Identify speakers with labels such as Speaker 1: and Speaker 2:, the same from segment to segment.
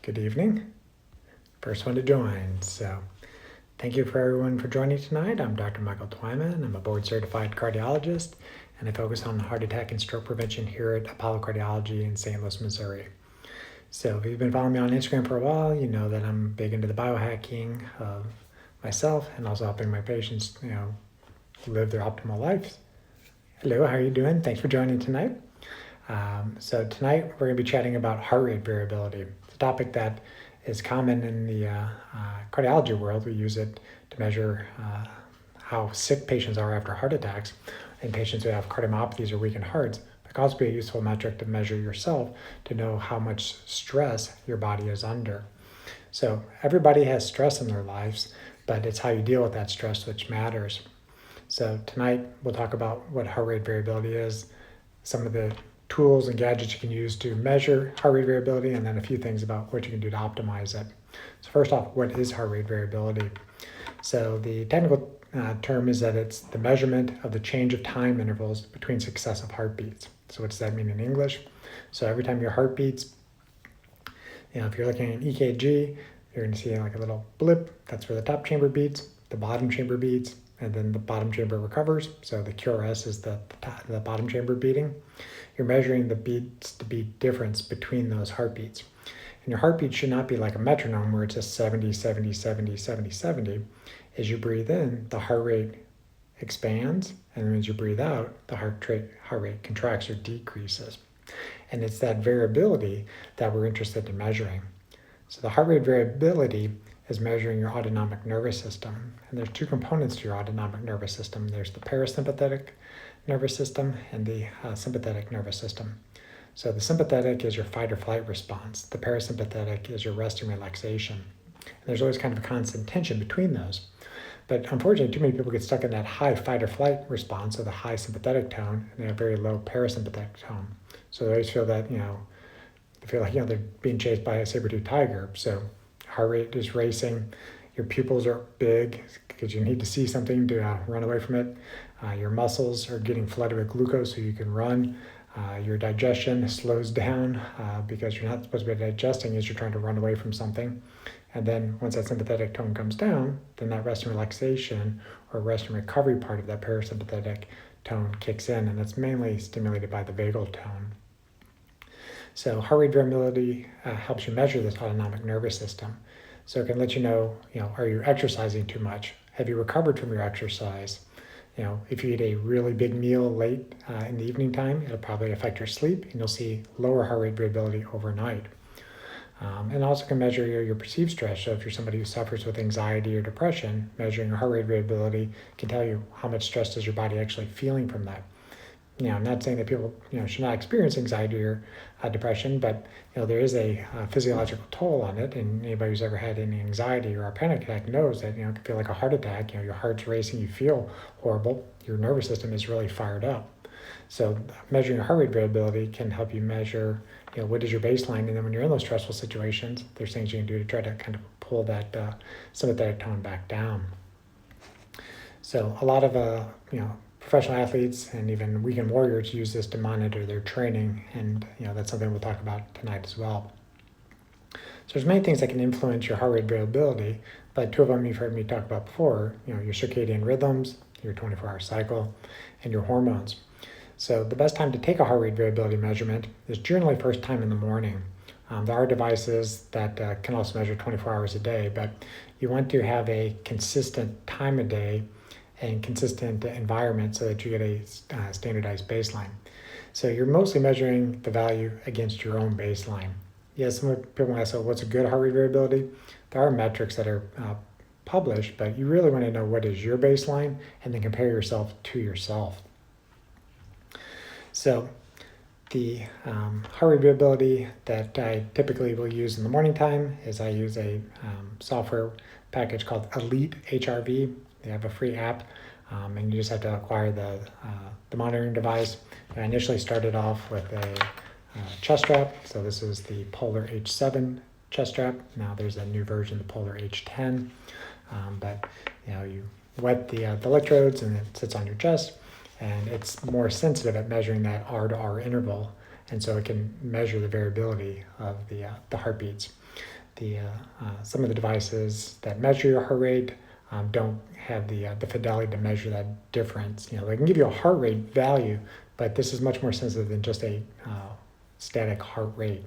Speaker 1: good evening. First one to join. So thank you for everyone for joining tonight. I'm Dr. Michael Twyman. I'm a board certified cardiologist, and I focus on heart attack and stroke prevention here at Apollo Cardiology in St. Louis, Missouri. So if you've been following me on Instagram for a while, you know that I'm big into the biohacking of myself and also helping my patients, live their optimal lives. Hello, how are you doing? Thanks for joining tonight. So tonight we're going to be chatting about heart rate variability. It's a topic that is common in the cardiology world. We use it to measure how sick patients are after heart attacks, and patients who have cardiomyopathies or weakened hearts. It can also be a useful metric to measure yourself to know how much stress your body is under. So everybody has stress in their lives, but it's how you deal with that stress which matters. So tonight we'll talk about what heart rate variability is, some of the tools and gadgets you can use to measure heart rate variability, and then a few things about what you can do to optimize it. So first off, what is heart rate variability? So the technical term is that it's the measurement of the change of time intervals between successive heartbeats. So what does that mean in English? So every time your heart beats, if you're looking at an EKG, you're going to see like a little blip. That's where the top chamber beats, the bottom chamber beats, and then the bottom chamber recovers. So the QRS is the bottom chamber beating. You're measuring the beat-to-beat difference between those heartbeats. And your heartbeat should not be like a metronome where it's just 70, 70, 70, 70, 70. As you breathe in, the heart rate expands, and as you breathe out, the heart rate contracts or decreases. And it's that variability that we're interested in measuring. So the heart rate variability is measuring your autonomic nervous system. And there's two components to your autonomic nervous system. There's the parasympathetic nervous system and the sympathetic nervous system. So the sympathetic is your fight or flight response. The parasympathetic is your rest and relaxation. And there's always kind of a constant tension between those. But unfortunately, too many people get stuck in that high fight or flight response, or the high sympathetic tone, and they have very low parasympathetic tone. So they always feel that, they feel like, they're being chased by a saber-toothed tiger. So heart rate is racing, your pupils are big because you need to see something to run away from it. Your muscles are getting flooded with glucose so you can run. Your digestion slows down because you're not supposed to be digesting as you're trying to run away from something. And then once that sympathetic tone comes down, then that rest and relaxation or rest and recovery part of that parasympathetic tone kicks in, and it's mainly stimulated by the vagal tone. So heart rate variability helps you measure this autonomic nervous system. So it can let you know, are you exercising too much? Have you recovered from your exercise? If you eat a really big meal late in the evening time, it'll probably affect your sleep, and you'll see lower heart rate variability overnight. And also can measure your perceived stress. So if you're somebody who suffers with anxiety or depression, measuring your heart rate variability can tell you how much stress is your body actually feeling from that. I'm not saying that people should not experience anxiety or depression, but there is a physiological toll on it, and anybody who's ever had any anxiety or a panic attack knows that it can feel like a heart attack. Your heart's racing, you feel horrible, your nervous system is really fired up. So measuring your heart rate variability can help you measure what is your baseline, and then when you're in those stressful situations, there's things you can do to try to kind of pull that sympathetic tone back down. So a lot of professional athletes and even weekend warriors use this to monitor their training, and that's something we'll talk about tonight as well. So there's many things that can influence your heart rate variability, but two of them you've heard me talk about before, your circadian rhythms, your 24-hour cycle, and your hormones. So the best time to take a heart rate variability measurement is generally first time in the morning. There are devices that can also measure 24 hours a day, but you want to have a consistent time of day and consistent environment so that you get a standardized baseline. So you're mostly measuring the value against your own baseline. Yes, some people ask, what's a good heart rate variability? There are metrics that are published, but you really want to know what is your baseline and then compare yourself to yourself. So the heart rate variability that I typically will use in the morning time is I use a software package called Elite HRV. They have a free app, and you just have to acquire the monitoring device. I initially started off with a chest strap. So this is the Polar H7 chest strap. Now there's a new version, the Polar H10. But you wet the electrodes and it sits on your chest, and it's more sensitive at measuring that R to R interval, and so it can measure the variability of the heartbeats. some of the devices that measure your heart rate don't have the fidelity to measure that difference. They can give you a heart rate value, but this is much more sensitive than just a static heart rate.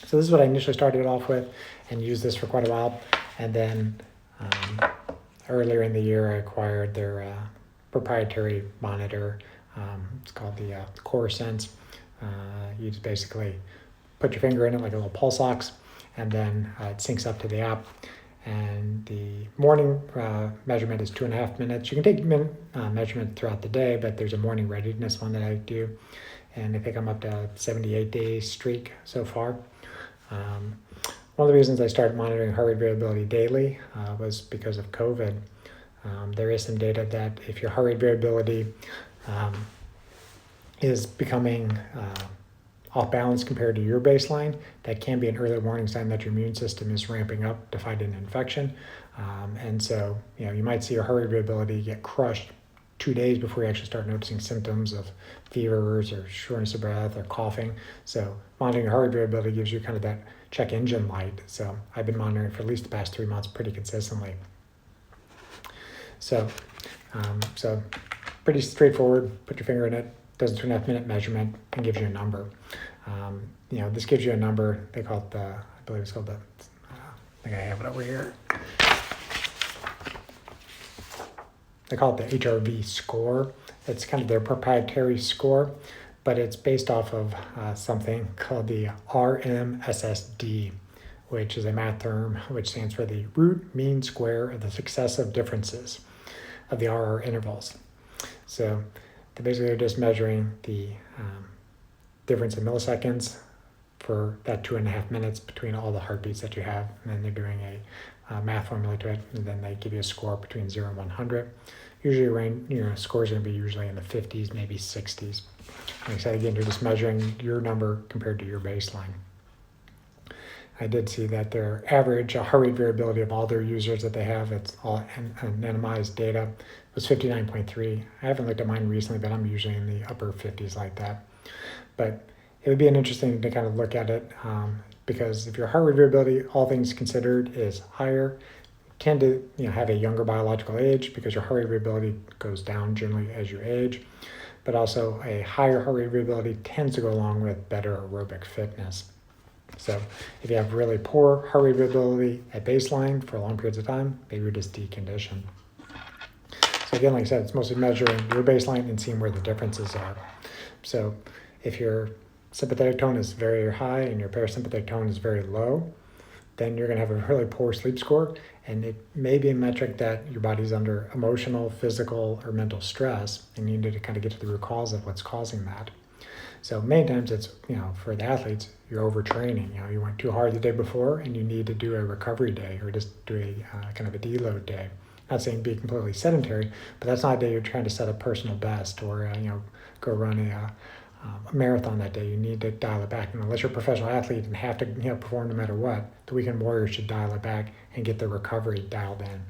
Speaker 1: So this is what I initially started off with and used this for quite a while. And then earlier in the year, I acquired their proprietary monitor. It's called the Core Sense. You just basically put your finger in it like a little pulse ox, and then it syncs up to the app. And the morning measurement is 2.5 minutes. You can take measurement throughout the day, but there's a morning readiness one that I do. And I think I'm up to 78-day streak so far. One of the reasons I started monitoring heart rate variability daily was because of COVID. There is some data that if your heart rate variability is becoming off balance compared to your baseline, that can be an early warning sign that your immune system is ramping up to fight an infection. And so, you might see your heart rate variability get crushed 2 days before you actually start noticing symptoms of fevers or shortness of breath or coughing. So monitoring your heart rate variability gives you kind of that check engine light. So I've been monitoring for at least the past 3 months pretty consistently. So pretty straightforward. Put your finger in it, does a 2.5 minute measurement, and gives you a number. This gives you a number. They call it I believe it's called I think I have it over here. They call it the HRV score. It's kind of their proprietary score, but it's based off of something called the RMSSD, which is a math term which stands for the root mean square of the successive differences of the RR intervals. So they're just measuring the difference in milliseconds for that 2.5 minutes between all the heartbeats that you have, and then they're doing a math formula to it, and then they give you a score between 0 and 100. Usually, scores are going to be usually in the 50s, maybe 60s. Like I said, again, you're just measuring your number compared to your baseline. I did see that their average heart rate variability of all their users that they have, it's all anonymized data, was 59.3. I haven't looked at mine recently, but I'm usually in the upper 50s like that. But it would be interesting to kind of look at it because if your heart rate variability, all things considered, is higher, you tend to have a younger biological age because your heart rate variability goes down generally as you age. But also a higher heart rate variability tends to go along with better aerobic fitness. So if you have really poor heart rate variability at baseline for long periods of time, maybe you're just deconditioned. So again, like I said, it's mostly measuring your baseline and seeing where the differences are. So if your sympathetic tone is very high and your parasympathetic tone is very low, then you're going to have a really poor sleep score. And it may be a metric that your body's under emotional, physical, or mental stress, and you need to kind of get to the root cause of what's causing that. So many times it's, for the athletes, you're overtraining. You went too hard the day before and you need to do a recovery day or just do a kind of a deload day. Not saying be completely sedentary, but that's not a day you're trying to set a personal best or, go run a marathon that day. You need to dial it back. And unless you're a professional athlete and have to perform no matter what, the weekend warrior should dial it back and get the recovery dialed in.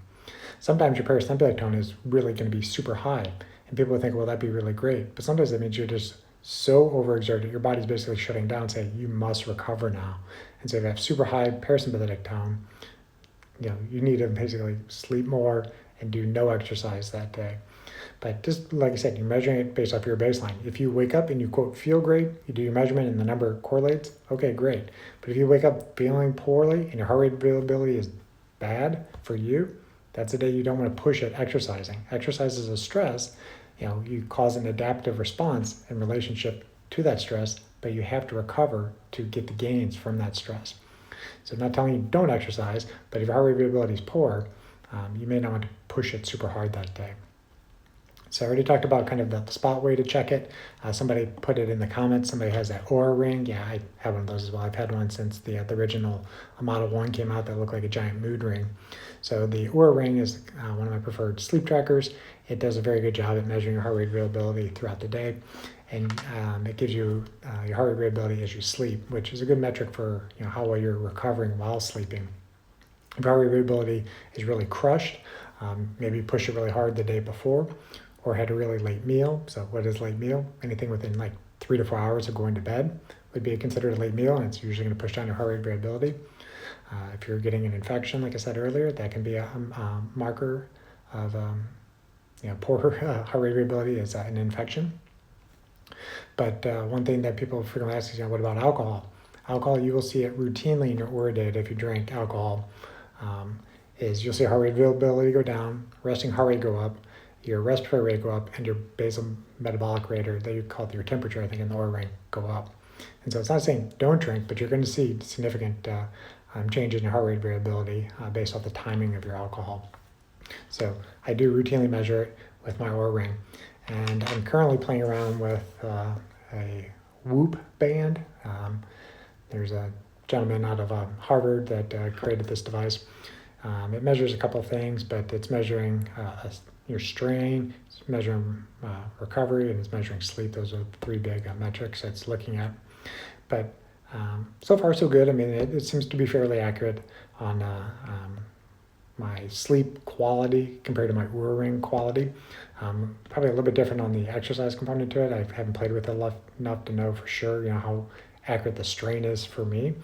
Speaker 1: Sometimes your parasympathetic tone is really going to be super high. And people think, well, that'd be really great. But sometimes that means you're just so overexerted, your body's basically shutting down, saying you must recover now. And so if you have super high parasympathetic tone, you need to basically sleep more and do no exercise that day. But just like I said, you're measuring it based off your baseline. If you wake up and you, quote, feel great, you do your measurement and the number correlates, okay, great. But if you wake up feeling poorly and your heart rate variability is bad for you, that's the day you don't want to push at exercising. Exercise is a stress. You cause an adaptive response in relationship to that stress, but you have to recover to get the gains from that stress. So I'm not telling you don't exercise, but if your heart rate variability is poor, you may not want to push it super hard that day. So I already talked about kind of the spot way to check it. Somebody put it in the comments. Somebody has that Oura ring. Yeah, I have one of those as well. I've had one since the original Model 1 came out that looked like a giant mood ring. So the Oura ring is one of my preferred sleep trackers. It does a very good job at measuring your heart rate variability throughout the day. And it gives you your heart rate variability as you sleep, which is a good metric for how well you're recovering while sleeping. If heart rate variability is really crushed, maybe push it really hard the day before, or had a really late meal. So what is late meal? Anything within like 3 to 4 hours of going to bed would be considered a late meal, and it's usually going to push down your heart rate variability. If you're getting an infection, like I said earlier, that can be a marker of poor heart rate variability is an infection. But one thing that people frequently ask is, what about alcohol? Alcohol, you will see it routinely in your Oura data if you drink alcohol, is you'll see heart rate variability go down, resting heart rate go up, your respiratory rate go up, and your basal metabolic rate, or that you call it your temperature, I think, in the Oura ring, go up. And so it's not saying don't drink, but you're going to see significant change in your heart rate variability based off the timing of your alcohol. So I do routinely measure it with my Oura ring. And I'm currently playing around with a Woop Band. There's a gentleman out of Harvard that created this device. It measures a couple of things, but it's measuring your strain, it's measuring recovery, and it's measuring sleep. Those are three big metrics it's looking at. But so far, so good. I mean, it seems to be fairly accurate on my sleep quality compared to my Oura ring quality. Probably a little bit different on the exercise component to it. I haven't played with it enough to know for sure, how accurate the strain is for me.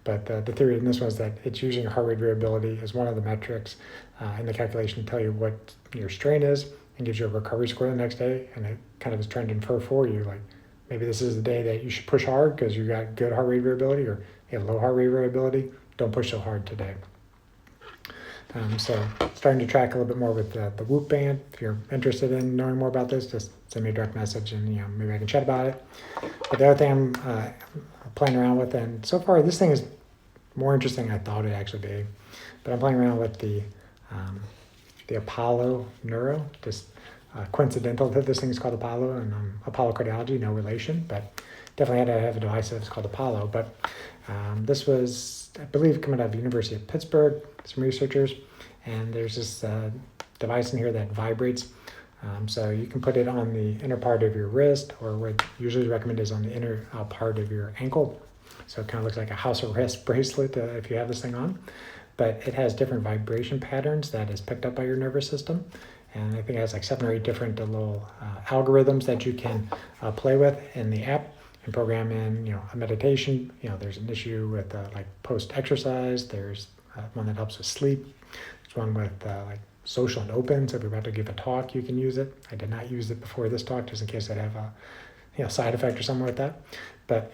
Speaker 1: But the theory in this one is that it's using heart rate variability as one of the metrics in the calculation to tell you what your strain is and gives you a recovery score the next day. And it kind of is trying to infer for you, like maybe this is the day that you should push hard because you got good heart rate variability, or you have low heart rate variability. Don't push so hard today. So starting to track a little bit more with the Woop Band. If you're interested in knowing more about this, just send me a direct message and maybe I can chat about it. But the other thing I'm playing around with, and so far this thing is more interesting than I thought it'd actually be, but I'm playing around with the Pollo Neuro. Just coincidental that this thing is called Apollo, and Apollo cardiology, no relation, but definitely had to have a device that was called Apollo. But this was, I believe, coming out of the University of Pittsburgh, some researchers, and there's this device in here that vibrates. So you can put it on the inner part of your wrist, or what usually recommended is on the inner part of your ankle. So it kind of looks like a house arrest bracelet if you have this thing on. But it has different vibration patterns that is picked up by your nervous system. And I think it has like 7 or 8 different little algorithms that you can play with in the app and program in, a meditation. There's an issue with like post-exercise. There's one that helps with sleep. There's one with like social and open. So if you're about to give a talk, you can use it. I did not use it before this talk, just in case I'd have a side effect or something like that. But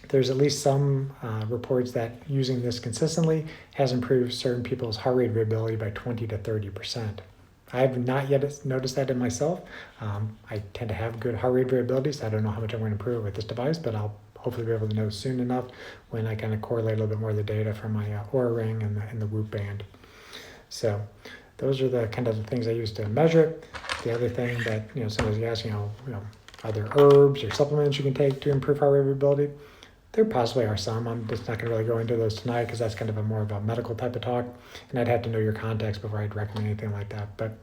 Speaker 1: there's at least some reports that using this consistently has improved certain people's heart rate variability by 20 to 30%. I have not yet noticed that in myself. I tend to have good heart rate variability, so I don't know how much I'm going to improve with this device, but I'll hopefully be able to know soon enough when I kind of correlate a little bit more of the data from my Oura ring and the Woop Band. So those are the kind of the things I use to measure it. The other thing that somebody's asking, are there herbs or supplements you can take to improve heart rate variability? There possibly are some. I'm just not going to really go into those tonight because that's kind of more of a medical type of talk, and I'd have to know your context before I'd recommend anything like that. But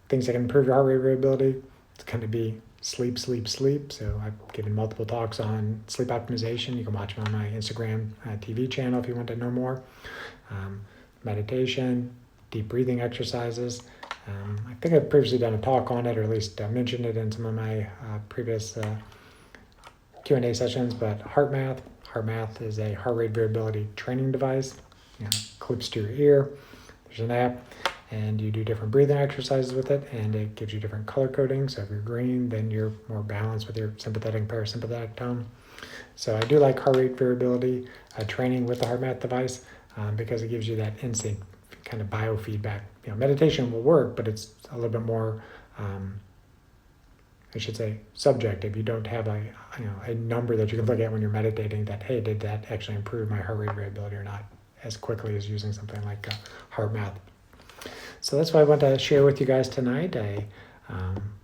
Speaker 1: things that can improve your heart rate variability, it's going to be sleep. So I've given multiple talks on sleep optimization. You can watch them on my Instagram TV channel if you want to know more. Meditation, deep breathing exercises. I think I've previously done a talk on it, or at least mentioned it in some of my previous Q&A sessions, but HeartMath is a heart rate variability training device. Clips to your ear. There's an app, and you do different breathing exercises with it, and it gives you different color coding. So if you're green, then you're more balanced with your sympathetic and parasympathetic tone. So I do like heart rate variability training with the HeartMath device because it gives you that instant kind of biofeedback. Meditation will work, but it's a little bit more subjective. You don't have a number that you can look at when you're meditating that, hey, did that actually improve my heart rate variability or not, as quickly as using something like HeartMath. So that's what I want to share with you guys tonight. I've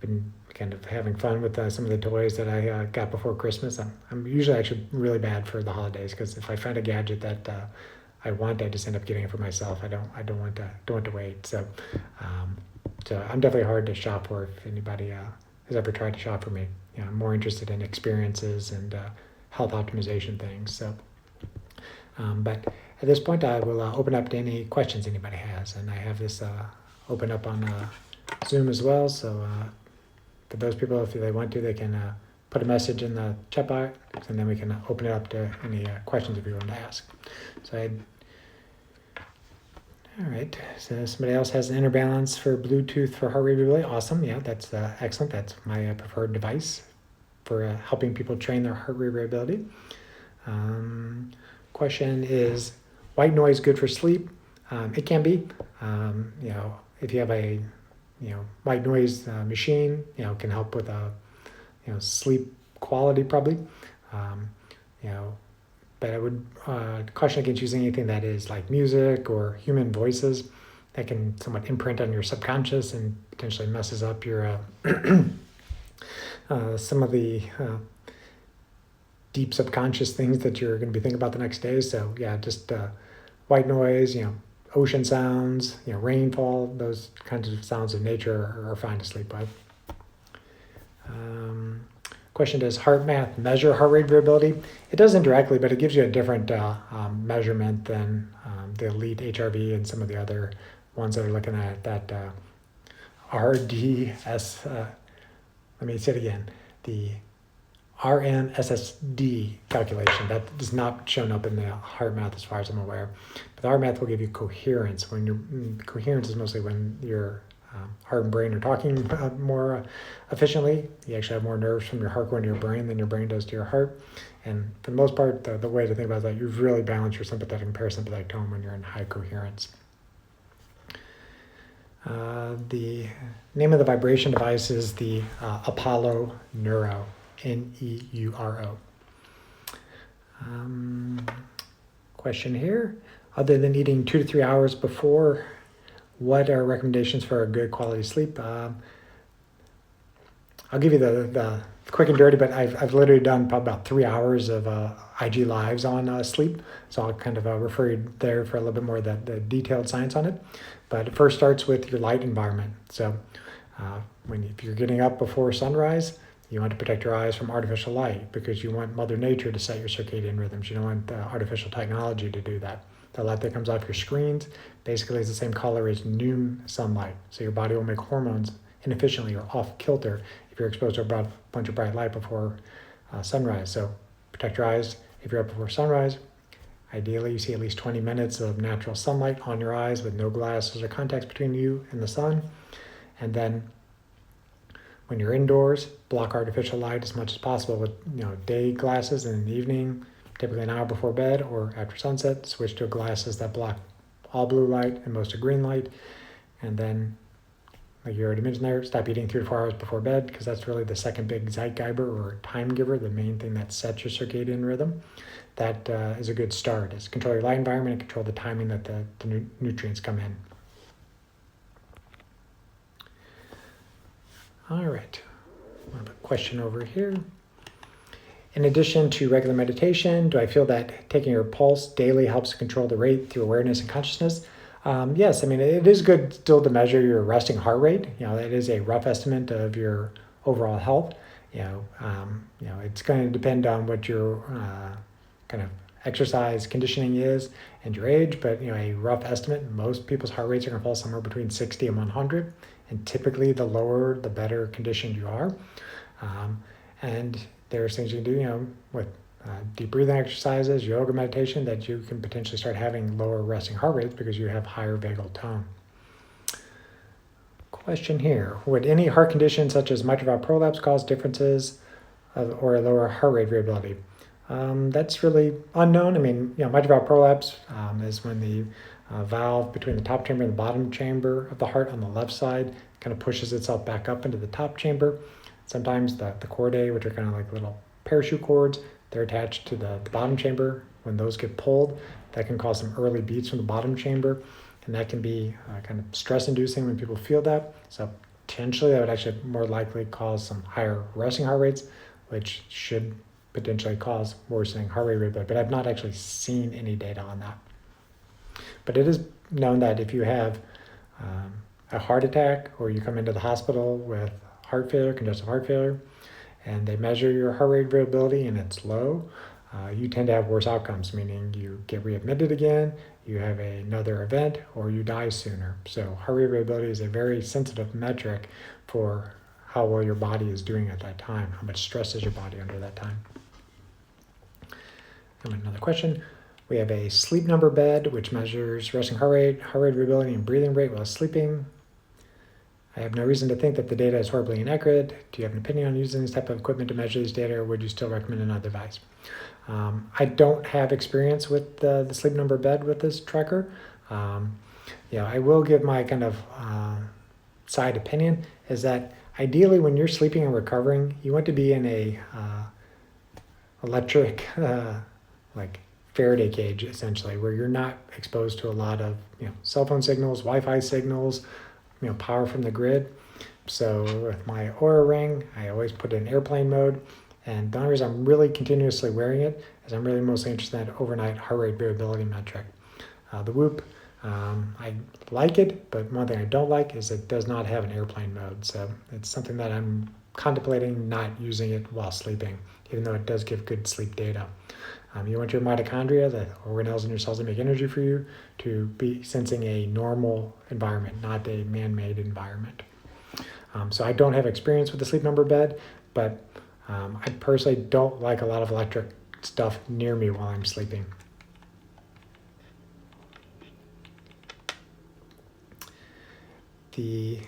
Speaker 1: been kind of having fun with some of the toys that I got before Christmas. I'm usually actually really bad for the holidays, because if I find a gadget that I want, I just end up getting it for myself. I don't want to wait. So I'm definitely hard to shop for if anybody has ever tried to shop for me. I'm more interested in experiences and health optimization things. So, but at this point, I will open up to any questions anybody has, and I have this open up on Zoom as well. So for those people, if they want to, they can put a message in the chat box, and then we can open it up to any questions if you want to ask. So all right, so somebody else has an inner balance for Bluetooth for heart rate variability. Awesome, yeah, that's excellent. That's my preferred device for helping people train their heart rate variability. Question is, white noise good for sleep? It can be. If you have a white noise machine, can help with sleep quality probably. But I would caution against using anything that is like music or human voices that can somewhat imprint on your subconscious and potentially messes up your some of the deep subconscious things that you're going to be thinking about the next day. So yeah, just white noise, ocean sounds, rainfall, those kinds of sounds of nature are fine to sleep with. Question, does HeartMath measure heart rate variability? It does indirectly, but it gives you a different measurement than the Elite HRV and some of the other ones that are looking at that RDS, let me say it again, the RMSSD calculation. That is not shown up in the HeartMath as far as I'm aware. But the HeartMath will give you coherence. Coherence is mostly when your heart and brain are talking more efficiently. You actually have more nerves from your heart going to your brain than your brain does to your heart. And for the most part, the way to think about that, you've really balanced your sympathetic and parasympathetic tone when you're in high coherence. The name of the vibration device is the Pollo Neuro, Neuro. Question here, other than eating 2 to 3 hours before, what are recommendations for a good quality sleep? I'll give you the quick and dirty, but I've literally done probably about 3 hours of IG lives on sleep. So I'll kind of refer you there for a little bit more of the detailed science on it. But it first starts with your light environment. So if you're getting up before sunrise, you want to protect your eyes from artificial light because you want Mother Nature to set your circadian rhythms. You don't want artificial technology to do that. The light that comes off your screens basically is the same color as noon sunlight. So your body will make hormones inefficiently or off kilter if you're exposed to a bunch of bright light before sunrise. So protect your eyes if you're up before sunrise. Ideally, you see at least 20 minutes of natural sunlight on your eyes with no glasses or contacts between you and the sun. And then when you're indoors, block artificial light as much as possible with day glasses, and in the evening, typically an hour before bed or after sunset, switch to glasses that block all blue light and most of green light. And then, like you already mentioned there, stop eating 3 to 4 hours before bed because that's really the second big Zeitgeber or time giver, the main thing that sets your circadian rhythm. That is a good start, is control your light environment and control the timing that the nutrients come in. All right, I have a question over here. In addition to regular meditation, do I feel that taking your pulse daily helps control the rate through awareness and consciousness? Yes, I mean, it is good still to measure your resting heart rate. It is a rough estimate of your overall health. It's going to depend on what your kind of exercise conditioning is and your age, but a rough estimate, most people's heart rates are going to fall somewhere between 60 and 100, and typically the lower, the better conditioned you are. And there's things you can do, with deep breathing exercises, yoga, meditation, that you can potentially start having lower resting heart rates because you have higher vagal tone. Question here, would any heart condition such as mitral valve prolapse cause differences or a lower heart rate variability? That's really unknown. I mean, mitral valve prolapse is when the valve between the top chamber and the bottom chamber of the heart on the left side kind of pushes itself back up into the top chamber. Sometimes the chordae, which are kind of like little parachute cords, they're attached to the bottom chamber. When those get pulled, that can cause some early beats from the bottom chamber, and that can be kind of stress-inducing when people feel that. So potentially that would actually more likely cause some higher resting heart rates, which should potentially cause worsening heart rate variability, but I've not actually seen any data on that. But it is known that if you have a heart attack or you come into the hospital with heart failure, congestive heart failure, and they measure your heart rate variability and it's low, you tend to have worse outcomes, meaning you get readmitted again, you have another event, or you die sooner. So heart rate variability is a very sensitive metric for how well your body is doing at that time, how much stress is your body under that time. And another question. We have a sleep number bed, which measures resting heart rate variability, and breathing rate while sleeping. I have no reason to think that the data is horribly inaccurate. Do you have an opinion on using this type of equipment to measure these data, or would you still recommend another device? I don't have experience with the sleep number bed with this tracker. I will give my kind of side opinion is that ideally when you're sleeping and recovering, you want to be in a electric like Faraday cage, essentially, where you're not exposed to a lot of cell phone signals, Wi-Fi signals, power from the grid. So with my Oura Ring, I always put it in airplane mode. And the only reason I'm really continuously wearing it is I'm really mostly interested in that overnight heart rate variability metric. The Woop, I like it, but one thing I don't like is it does not have an airplane mode. So it's something that I'm contemplating not using it while sleeping, even though it does give good sleep data. You want your mitochondria, the organelles in your cells that make energy for you, to be sensing a normal environment, not a man-made environment. So I don't have experience with the sleep number bed, but I personally don't like a lot of electric stuff near me while I'm sleeping. The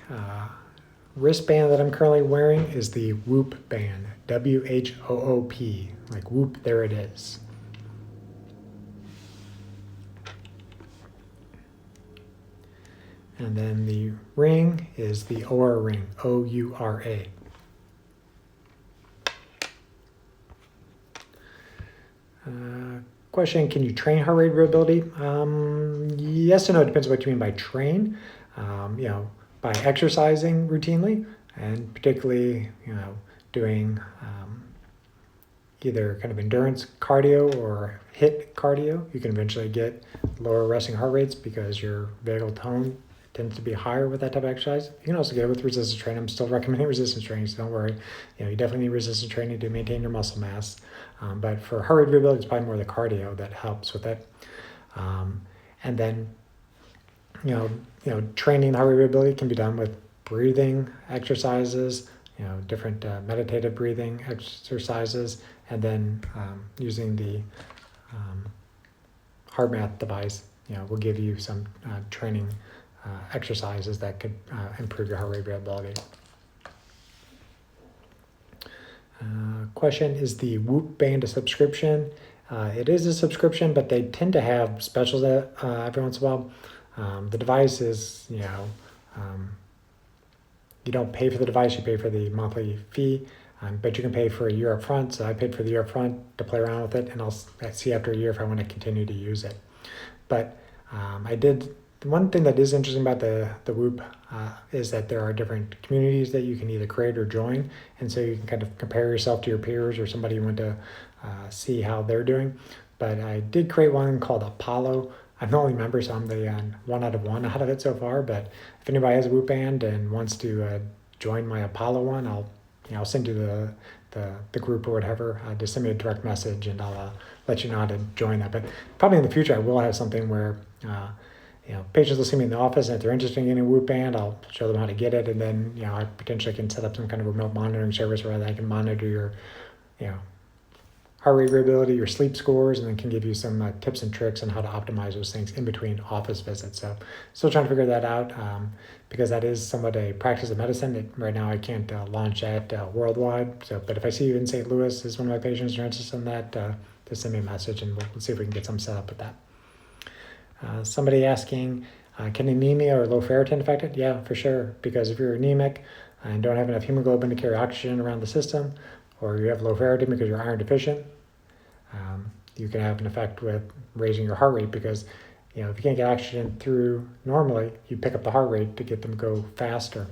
Speaker 1: wristband that I'm currently wearing is the Woop Band, W-H-O-O-P, like Whoop, there it is. And then the ring is the Oura Ring, O-U-R-A. Question, can you train heart rate variability? Yes and no, it depends on what you mean by train. By exercising routinely, and particularly, doing either kind of endurance cardio or HIIT cardio, you can eventually get lower resting heart rates because your vagal tone tends to be higher with that type of exercise. You can also get it with resistance training. I'm still recommending resistance training, so don't worry. You definitely need resistance training to maintain your muscle mass. But for heart rate variability, it's probably more the cardio that helps with it. And then, training heart rate variability can be done with breathing exercises, different meditative breathing exercises, and then using the HeartMath device, will give you some training exercises that could improve your heart rate variability. Question, is the Woop Band a subscription? It is a subscription, but they tend to have specials every once in a while. The device is, you don't pay for the device, you pay for the monthly fee, but you can pay for a year up front. So I paid for the year up front to play around with it, and I'll see after a year if I want to continue to use it. But one thing that is interesting about the Woop is that there are different communities that you can either create or join, and so you can kind of compare yourself to your peers or somebody you want to see how they're doing. But I did create one called Apollo. I'm the only member, so I'm the 1 out of 1 out of it so far. But if anybody has a Woop Band and wants to join my Apollo one, I'll send you the group or whatever. Just send me a direct message, and I'll let you know how to join that. But probably in the future, I will have something where patients will see me in the office, and if they're interested in getting a Woop Band, I'll show them how to get it, and then I potentially can set up some kind of remote monitoring service where I can monitor your heart rate variability, your sleep scores, and then can give you some tips and tricks on how to optimize those things in between office visits. So still trying to figure that out because that is somewhat a practice of medicine. Right now I can't launch that worldwide. But if I see you in St. Louis as one of my patients and you're interested in that, just send me a message and we'll see if we can get some set up with that. Somebody asking, can anemia or low ferritin affect it? Yeah, for sure. Because if you're anemic and don't have enough hemoglobin to carry oxygen around the system, or you have low ferritin because you're iron deficient, you can have an effect with raising your heart rate because, if you can't get oxygen through normally, you pick up the heart rate to get them go faster.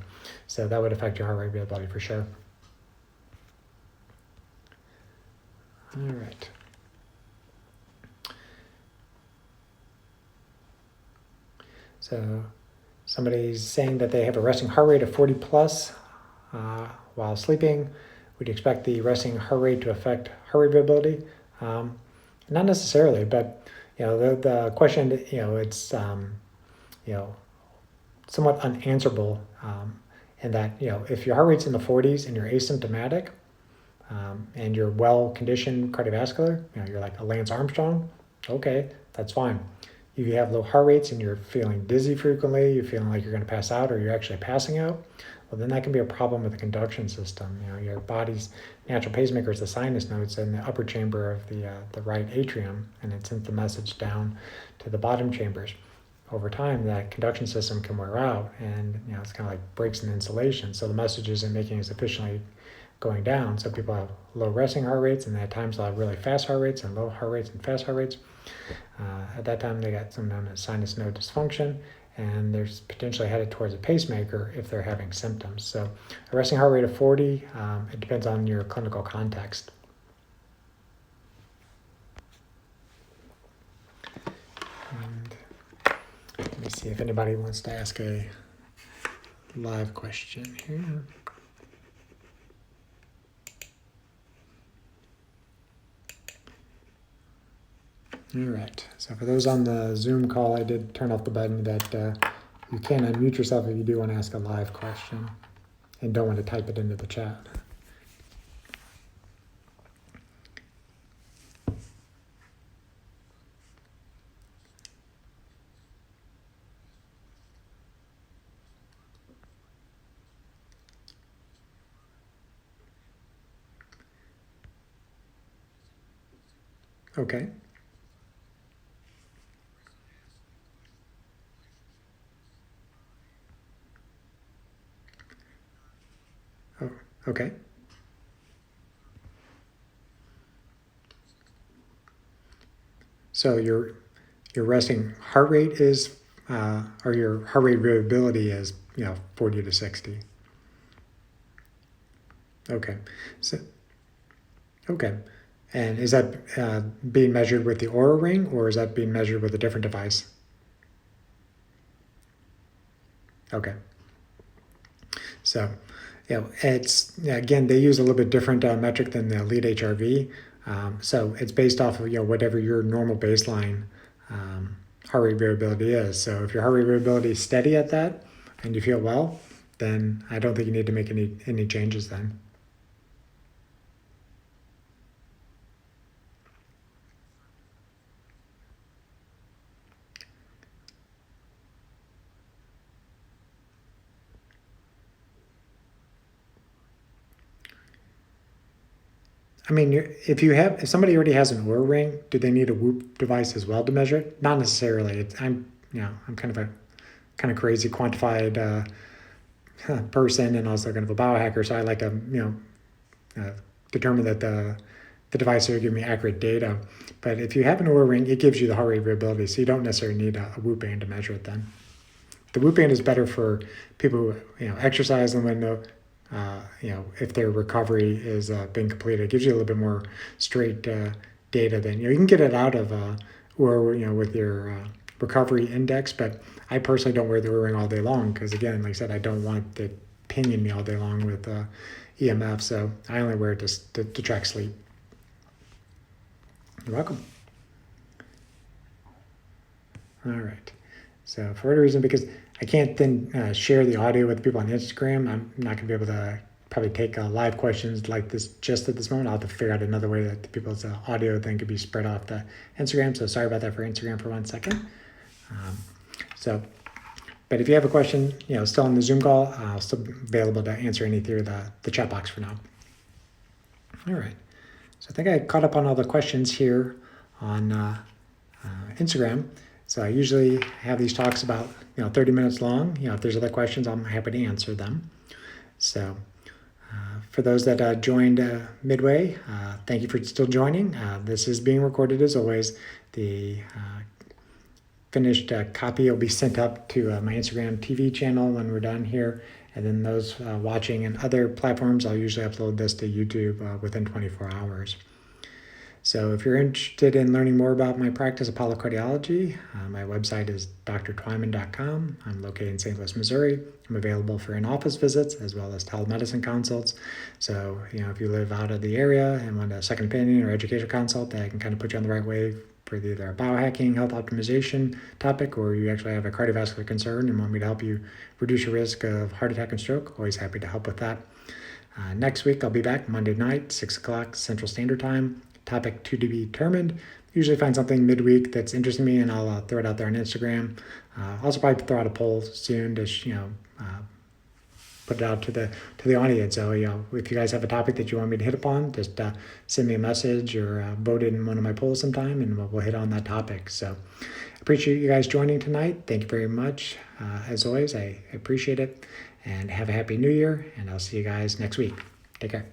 Speaker 1: So that would affect your heart rate variability for sure. All right. So somebody's saying that they have a resting heart rate of 40 plus while sleeping. Would you expect the resting heart rate to affect heart rate variability? Not necessarily, but the question, it's somewhat unanswerable and that, if your heart rate's in the 40s and you're asymptomatic, and you're well-conditioned cardiovascular, you're like a Lance Armstrong, okay, that's fine. If you have low heart rates and you're feeling dizzy frequently, you're feeling like you're going to pass out or you're actually passing out, well, then that can be a problem with the conduction system. Your body's natural pacemaker is the sinus nodes in the upper chamber of the right atrium, and it sends the message down to the bottom chambers. Over time, that conduction system can wear out, and it's kind of like breaks in insulation, so the message isn't making as efficiently going down. So people have low resting heart rates, and at times they'll have really fast heart rates and low heart rates and fast heart rates. At that time, they got some known as sinus node dysfunction, and they're potentially headed towards a pacemaker if they're having symptoms. So a resting heart rate of 40, it depends on your clinical context. And let me see if anybody wants to ask a live question here. All right, so for those on the Zoom call, I did turn off the button that you can unmute yourself if you do want to ask a live question and don't want to type it into the chat. Okay. Oh, okay. So your resting heart rate is, or your heart rate variability is, 40 to 60. Okay. So, okay. And is that being measured with the Oura Ring, or is that being measured with a different device? Okay. So, it's, again, they use a little bit different metric than the Elite HRV. So it's based off of, whatever your normal baseline heart rate variability is. So if your heart rate variability is steady at that and you feel well, then I don't think you need to make any changes then. I mean, if somebody already has an Oura Ring, do they need a Whoop device as well to measure it? Not necessarily. I'm kind of crazy quantified person, and also kind of a biohacker. So I like to determine that the device will give me accurate data. But if you have an Oura Ring, it gives you the heart rate variability, so you don't necessarily need a Whoop Band to measure it then. The Woop Band is better for people who exercise in the window. If their recovery is being completed, it gives you a little bit more straight data than you can get it out of or with your recovery index. But I personally don't wear the Oura Ring all day long because, again, like I said, I don't want it pinging me all day long with EMF. So I only wear it to track sleep. You're welcome. All right. So for whatever reason, because I can't then share the audio with people on Instagram, I'm not going to be able to probably take live questions like this just at this moment. I'll have to figure out another way that people's audio then could be spread off the Instagram. So sorry about that for Instagram for 1 second. But if you have a question, still on the Zoom call, I'll still be available to answer any through the chat box for now. All right. So I think I caught up on all the questions here on Instagram. So I usually have these talks about 30 minutes long. If there's other questions, I'm happy to answer them. So for those that joined midway, thank you for still joining. This is being recorded as always. The finished copy will be sent up to my Instagram TV channel when we're done here. And then those watching in other platforms, I'll usually upload this to YouTube within 24 hours. So if you're interested in learning more about my practice of polycardiology, my website is drtwyman.com. I'm located in St. Louis, Missouri. I'm available for in-office visits as well as telemedicine consults. So, if you live out of the area and want a second opinion or educational consult, I can kind of put you on the right way for either a biohacking, health optimization topic, or you actually have a cardiovascular concern and want me to help you reduce your risk of heart attack and stroke, always happy to help with that. Next week, I'll be back Monday night, 6 o'clock Central Standard Time. Topic to be determined. Usually find something midweek that's interesting me, and I'll throw it out there on Instagram. Also probably throw out a poll soon to put it out to the audience. So if you guys have a topic that you want me to hit upon, just send me a message or vote in one of my polls sometime, and we'll hit on that topic. So appreciate you guys joining tonight. Thank you very much. As always, I appreciate it, and have a happy new year, and I'll see you guys next week. Take care.